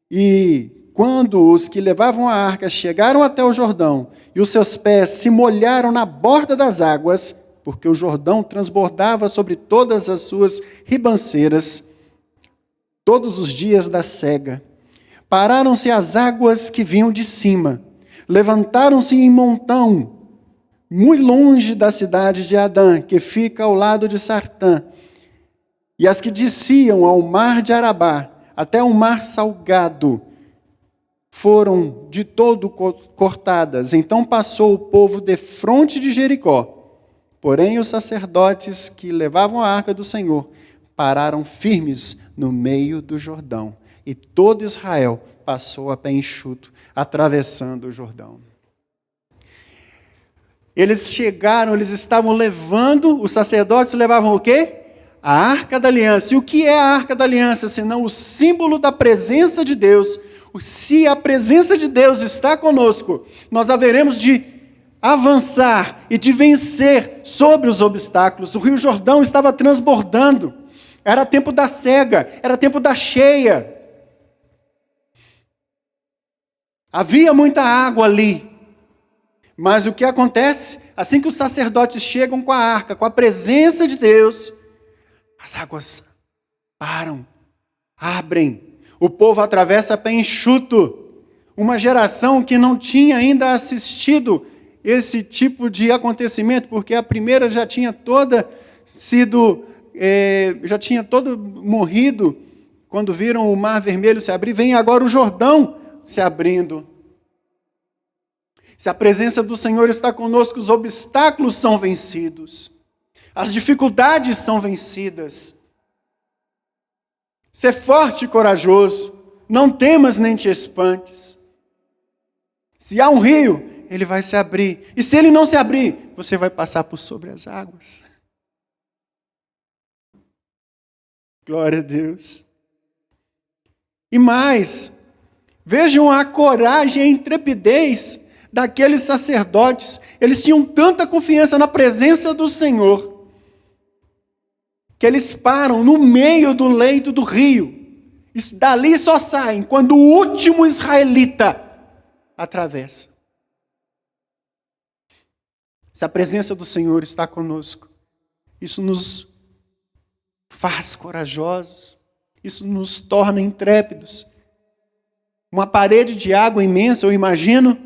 e quando os que levavam a arca chegaram até o Jordão, e os seus pés se molharam na borda das águas, porque o Jordão transbordava sobre todas as suas ribanceiras, todos os dias da cega, pararam-se as águas que vinham de cima, levantaram-se em montão, muito longe da cidade de Adã, que fica ao lado de Sartã, e as que desciam ao mar de Arabá, até o mar salgado, foram de todo cortadas. Então passou o povo defronte de Jericó. Porém, os sacerdotes que levavam a arca do Senhor pararam firmes no meio do Jordão. E todo Israel passou a pé enxuto, atravessando o Jordão. Eles chegaram, eles estavam levando, os sacerdotes levavam o quê? A Arca da Aliança. E o que é a Arca da Aliança? Senão o símbolo da presença de Deus. Se a presença de Deus está conosco, nós haveremos de avançar e de vencer sobre os obstáculos. O Rio Jordão estava transbordando. Era tempo da cega, era tempo da cheia. Havia muita água ali. Mas o que acontece? Assim que os sacerdotes chegam com a arca, com a presença de Deus, as águas param, abrem. O povo atravessa a pé enxuto. Uma geração que não tinha ainda assistido esse tipo de acontecimento, porque a primeira já tinha toda morrido quando viram o Mar Vermelho se abrir. Vem agora o Jordão se abrindo. Se a presença do Senhor está conosco, os obstáculos são vencidos. As dificuldades são vencidas. Ser forte e corajoso. Não temas nem te espantes. Se há um rio, ele vai se abrir. E se ele não se abrir, você vai passar por sobre as águas. Glória a Deus. E mais, vejam a coragem e a intrepidez daqueles sacerdotes. Eles tinham tanta confiança na presença do Senhor, que eles param no meio do leito do rio. E dali só saem quando o último israelita atravessa. Se a presença do Senhor está conosco, isso nos faz corajosos, isso nos torna intrépidos. Uma parede de água imensa, eu imagino,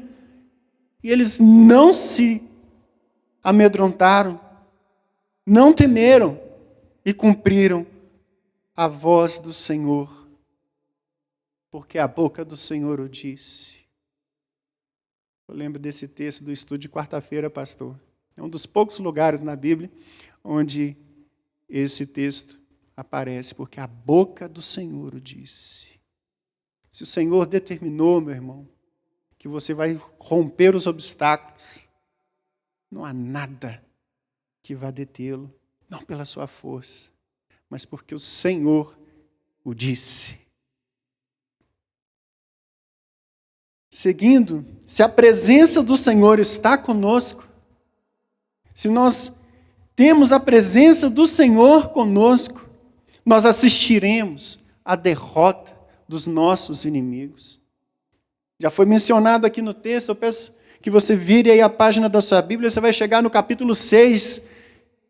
e eles não se amedrontaram, não temeram e cumpriram a voz do Senhor, porque a boca do Senhor o disse. Eu lembro desse texto do estudo de quarta-feira, pastor. É um dos poucos lugares na Bíblia onde esse texto aparece, porque a boca do Senhor o disse. Se o Senhor determinou, meu irmão, que você vai romper os obstáculos, não há nada que vá detê-lo, não pela sua força, mas porque o Senhor o disse. Seguindo, se a presença do Senhor está conosco, se nós temos a presença do Senhor conosco, nós assistiremos à derrota dos nossos inimigos. Já foi mencionado aqui no texto, eu peço que você vire aí a página da sua Bíblia, você vai chegar no capítulo 6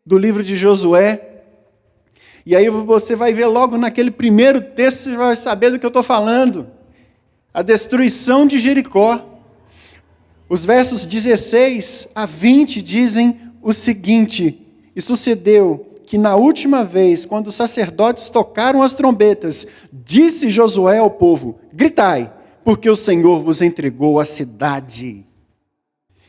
do livro de Josué, e aí você vai ver logo naquele primeiro texto, você vai saber do que eu estou falando. A destruição de Jericó. Os versos 16 a 20 dizem o seguinte: e sucedeu que na última vez, quando os sacerdotes tocaram as trombetas, disse Josué ao povo: gritai, porque o Senhor vos entregou a cidade.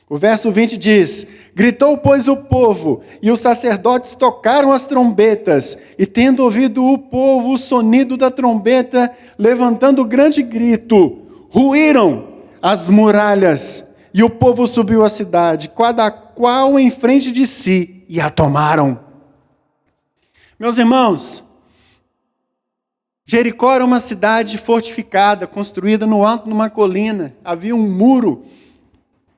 O verso 20 diz: gritou, pois, o povo, e os sacerdotes tocaram as trombetas, e tendo ouvido o povo o sonido da trombeta, levantando grande grito, ruíram as muralhas, e o povo subiu à cidade, cada qual em frente de si, e a tomaram. Meus irmãos, Jericó era uma cidade fortificada, construída no alto de uma colina, havia um muro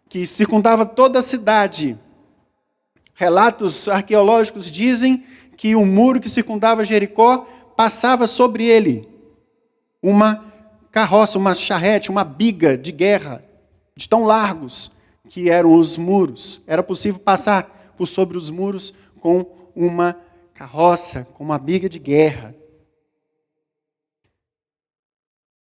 que circundava toda a cidade. Relatos arqueológicos dizem que o muro que circundava Jericó passava sobre ele uma carroça, uma charrete, uma biga de guerra, de tão largos que eram os muros. Era possível passar por sobre os muros com uma carroça, com uma biga de guerra.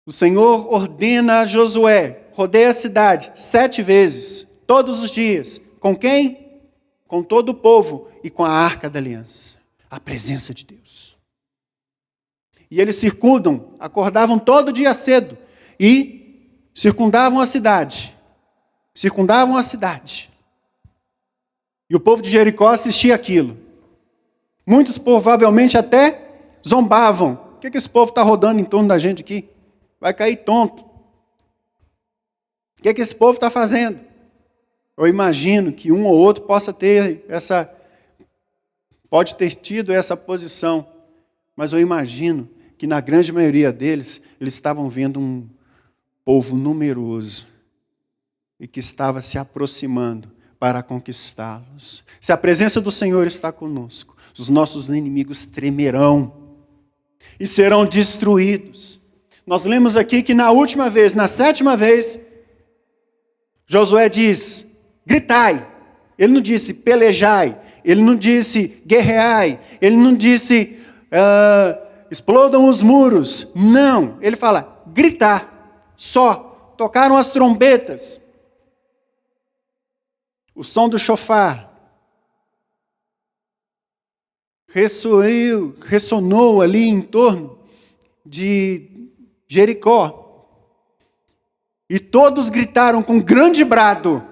O Senhor ordena a Josué: rodeia a cidade 7 vezes, todos os dias. Com quem? Com todo o povo e com a arca da aliança, a presença de Deus. E eles circundam, acordavam todo dia cedo e circundavam a cidade. Circundavam a cidade. E o povo de Jericó assistia aquilo. Muitos provavelmente até zombavam. O que esse povo está rodando em torno da gente aqui? Vai cair tonto. O que esse povo está fazendo? Eu imagino que um ou outro pode ter tido essa posição, mas eu imagino que na grande maioria deles, eles estavam vendo um povo numeroso e que estava se aproximando para conquistá-los. Se a presença do Senhor está conosco, os nossos inimigos tremerão e serão destruídos. Nós lemos aqui que na última vez, na 7ª vez, Josué diz, gritai. Ele não disse pelejai, ele não disse guerreai, ele não disse explodam os muros. Não, ele fala gritar, só. Tocaram as trombetas, o som do chofar ressonou ali em torno de Jericó. E todos gritaram com grande brado.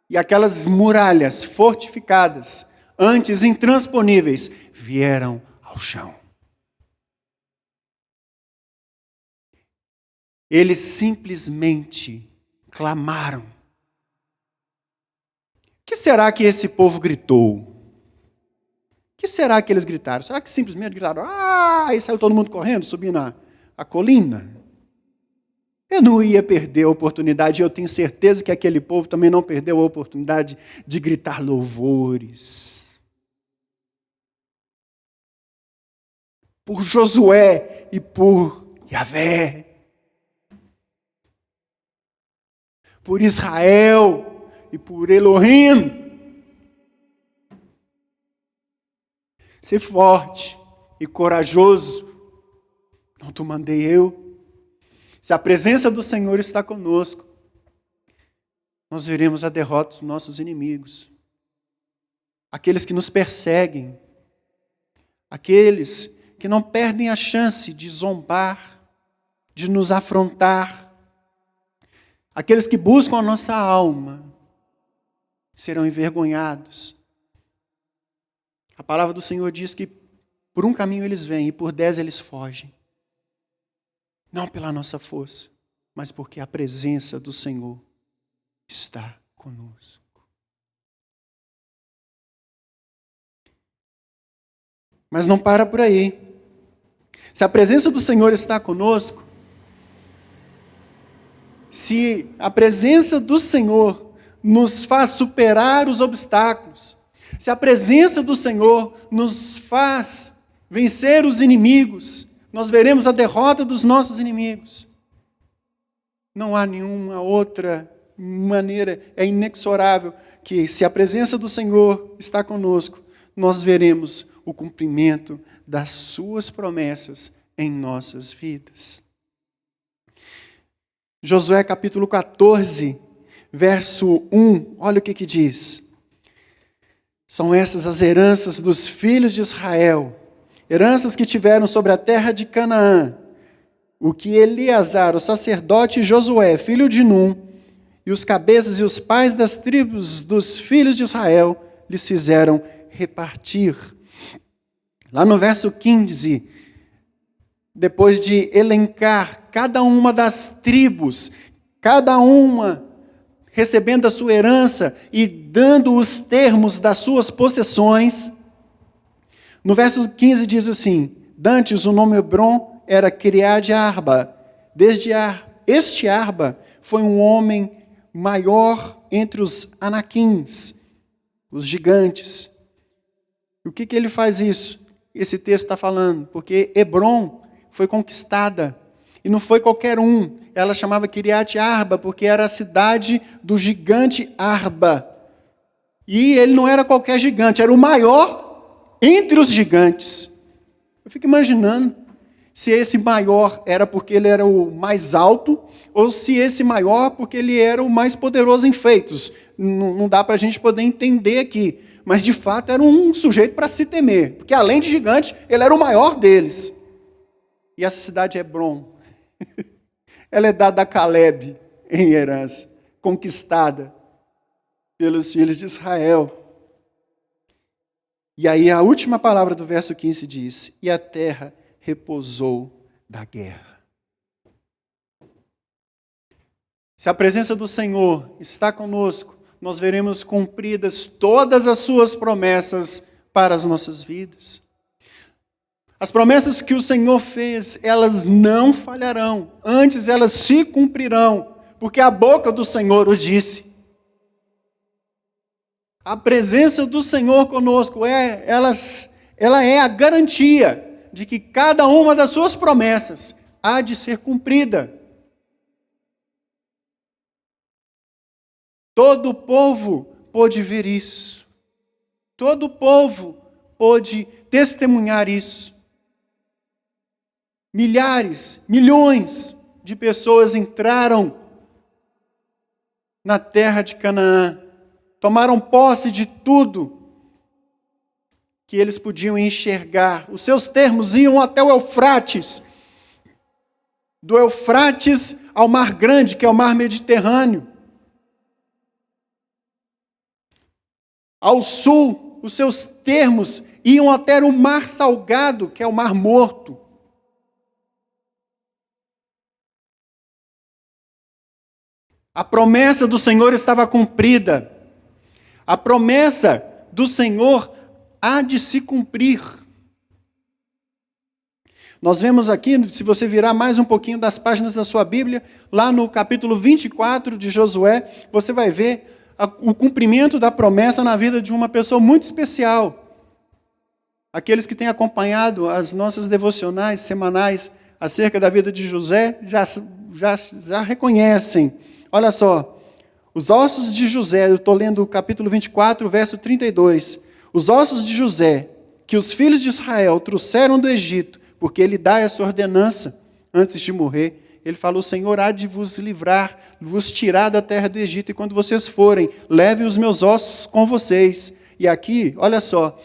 E aquelas muralhas fortificadas, antes intransponíveis, vieram ao chão. Eles simplesmente clamaram. O que será que esse povo gritou? O que será que eles gritaram? Será que simplesmente gritaram, e saiu todo mundo correndo, subindo a colina? Eu não ia perder a oportunidade, eu tenho certeza que aquele povo também não perdeu a oportunidade de gritar louvores. Por Josué e por Yahvé. Por Israel e por Elohim. Ser forte e corajoso, não te mandei eu. Se a presença do Senhor está conosco, nós veremos a derrota dos nossos inimigos. Aqueles que nos perseguem, aqueles que não perdem a chance de zombar, de nos afrontar, aqueles que buscam a nossa alma, serão envergonhados. A palavra do Senhor diz que por um caminho eles vêm e por 10 eles fogem. Não pela nossa força, mas porque a presença do Senhor está conosco. Mas não para por aí. Se a presença do Senhor está conosco, se a presença do Senhor nos faz superar os obstáculos, se a presença do Senhor nos faz vencer os inimigos, nós veremos a derrota dos nossos inimigos. Não há nenhuma outra maneira, é inexorável que se a presença do Senhor está conosco, nós veremos o cumprimento das suas promessas em nossas vidas. Josué capítulo 14, verso 1, olha o que diz. São essas as heranças dos filhos de Israel, heranças que tiveram sobre a terra de Canaã, o que Eleazar, o sacerdote, e Josué, filho de Num, e os cabeças e os pais das tribos dos filhos de Israel, lhes fizeram repartir. Lá no verso 15, depois de elencar cada uma das tribos, cada uma recebendo a sua herança e dando os termos das suas possessões, no verso 15 diz assim, dantes o nome Hebron era Kiriat Arba. Desde este Arba foi um homem maior entre os anaquins, os gigantes. E o que ele faz isso? Esse texto está falando, porque Hebron foi conquistada, e não foi qualquer um, ela chamava Kiriat Arba, porque era a cidade do gigante Arba, e ele não era qualquer gigante, era o maior entre os gigantes. Eu fico imaginando se esse maior era porque ele era o mais alto, ou se esse maior porque ele era o mais poderoso em feitos. Não dá para a gente poder entender aqui, mas de fato era um sujeito para se temer, porque além de gigante, ele era o maior deles. E essa cidade é Hebron. Ela é dada a Caleb em herança, conquistada pelos filhos de Israel. E aí a última palavra do verso 15 diz, e a terra repousou da guerra. Se a presença do Senhor está conosco, nós veremos cumpridas todas as suas promessas para as nossas vidas. As promessas que o Senhor fez, elas não falharão, antes elas se cumprirão, porque a boca do Senhor o disse. A presença do Senhor conosco ela é a garantia de que cada uma das suas promessas há de ser cumprida. Todo o povo pôde ver isso. Todo o povo pôde testemunhar isso. Milhares, milhões de pessoas entraram na terra de Canaã, tomaram posse de tudo que eles podiam enxergar. Os seus termos iam até o Eufrates, do Eufrates ao Mar Grande, que é o Mar Mediterrâneo. Ao sul, os seus termos iam até o Mar Salgado, que é o Mar Morto. A promessa do Senhor estava cumprida. A promessa do Senhor há de se cumprir. Nós vemos aqui, se você virar mais um pouquinho das páginas da sua Bíblia, lá no capítulo 24 de Josué, você vai ver o cumprimento da promessa na vida de uma pessoa muito especial. Aqueles que têm acompanhado as nossas devocionais semanais acerca da vida de José, já reconhecem. Olha só, os ossos de José, eu estou lendo o capítulo 24, verso 32. Os ossos de José, que os filhos de Israel trouxeram do Egito, porque ele dá essa ordenança antes de morrer. Ele falou: o Senhor há de vos livrar, vos tirar da terra do Egito, e quando vocês forem, levem os meus ossos com vocês. E aqui, olha só,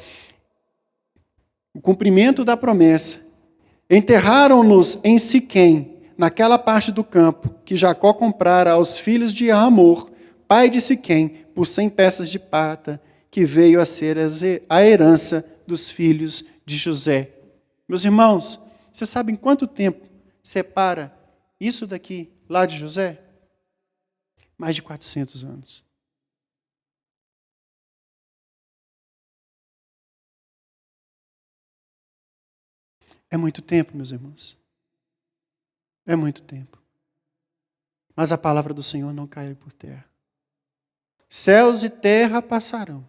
o cumprimento da promessa. Enterraram-nos em Siquém, naquela parte do campo que Jacó comprara aos filhos de Hamor, pai de Siquém, por 100 peças de prata, que veio a ser a herança dos filhos de José. Meus irmãos, vocês sabem quanto tempo separa isso daqui lá de José? Mais de 400 anos. É muito tempo, meus irmãos. É muito tempo. Mas a palavra do Senhor não cai por terra. Céus e terra passarão,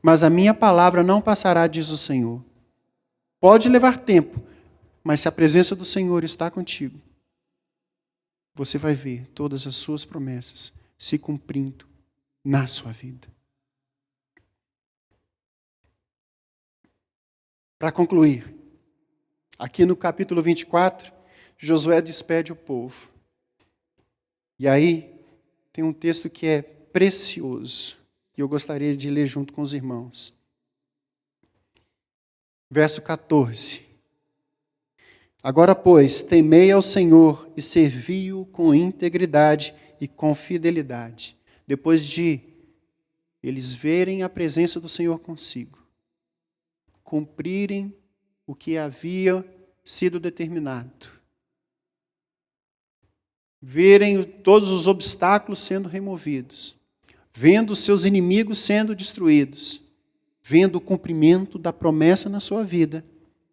mas a minha palavra não passará, diz o Senhor. Pode levar tempo, mas se a presença do Senhor está contigo, você vai ver todas as suas promessas se cumprindo na sua vida. Para concluir, aqui no capítulo 24, Josué despede o povo. E aí tem um texto que é precioso, e eu gostaria de ler junto com os irmãos. Verso 14. Agora, pois, temei ao Senhor e servi-o com integridade e com fidelidade. Depois de eles verem a presença do Senhor consigo, cumprirem o que havia sido determinado, verem todos os obstáculos sendo removidos, vendo os seus inimigos sendo destruídos, vendo o cumprimento da promessa na sua vida,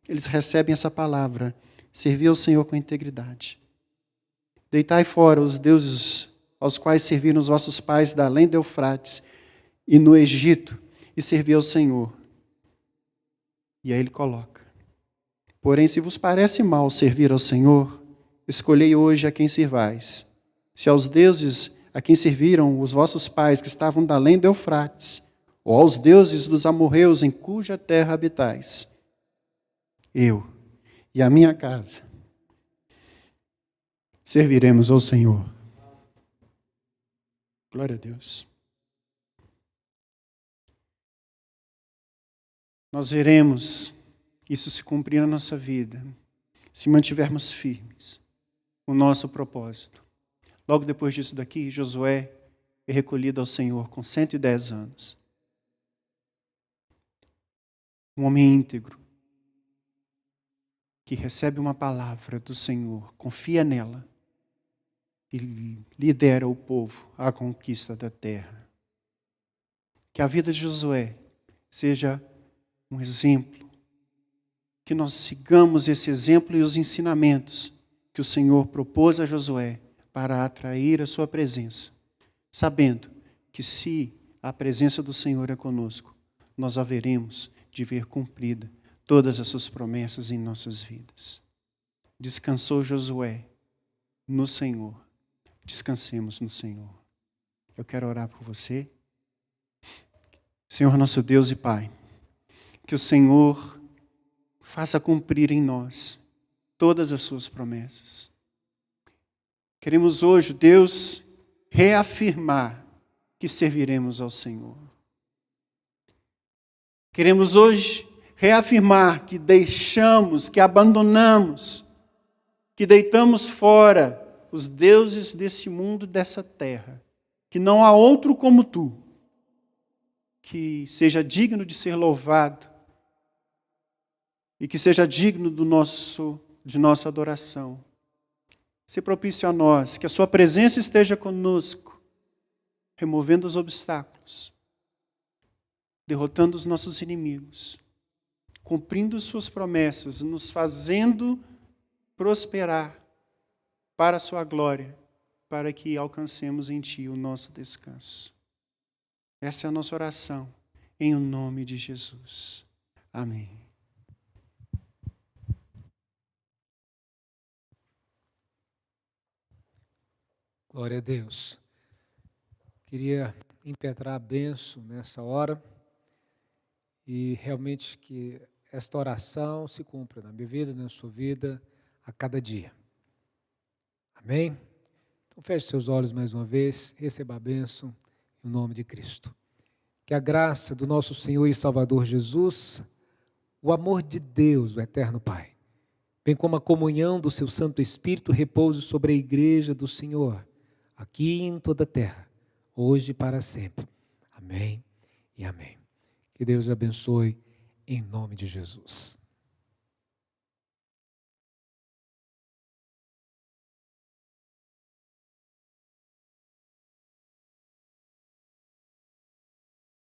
eles recebem essa palavra: servir ao Senhor com integridade. Deitai fora os deuses aos quais serviram os vossos pais da além do Eufrates e no Egito, e servir ao Senhor. E aí ele coloca: porém, se vos parece mal servir ao Senhor, escolhei hoje a quem sirvais. Se aos deuses a quem serviram os vossos pais que estavam da além do Eufrates, ou aos deuses dos amorreus em cuja terra habitais, eu e a minha casa serviremos ao Senhor. Glória a Deus. Nós veremos isso se cumprir na nossa vida, se mantivermos firmes o nosso propósito. Logo depois disso daqui, Josué é recolhido ao Senhor com 110 anos. Um homem íntegro, que recebe uma palavra do Senhor, confia nela e lidera o povo à conquista da terra. Que a vida de Josué seja um exemplo, que nós sigamos esse exemplo e os ensinamentos que o Senhor propôs a Josué para atrair a sua presença, sabendo que se a presença do Senhor é conosco, nós haveremos de ver cumprida todas as suas promessas em nossas vidas. Descansou Josué no Senhor. Descansemos no Senhor. Eu quero orar por você. Senhor nosso Deus e Pai, que o Senhor faça cumprir em nós todas as suas promessas. Queremos hoje, Deus, reafirmar que serviremos ao Senhor. Queremos hoje reafirmar que deixamos, que abandonamos, que deitamos fora os deuses desse mundo, dessa terra, que não há outro como Tu, que seja digno de ser louvado e que seja digno de nossa adoração. Se propício a nós, que a Sua presença esteja conosco, removendo os obstáculos, derrotando os nossos inimigos, cumprindo Suas promessas, nos fazendo prosperar para a Sua glória, para que alcancemos em Ti o nosso descanso. Essa é a nossa oração, em o nome de Jesus. Amém. Glória a Deus. Queria impetrar a bênção nessa hora e realmente que esta oração se cumpra na minha vida, na sua vida, a cada dia. Amém? Então feche seus olhos mais uma vez, receba a bênção em nome de Cristo. Que a graça do nosso Senhor e Salvador Jesus, o amor de Deus, o eterno Pai, bem como a comunhão do seu Santo Espírito repouse sobre a igreja do Senhor, aqui e em toda a terra, hoje e para sempre. Amém e amém. Que Deus abençoe em nome de Jesus.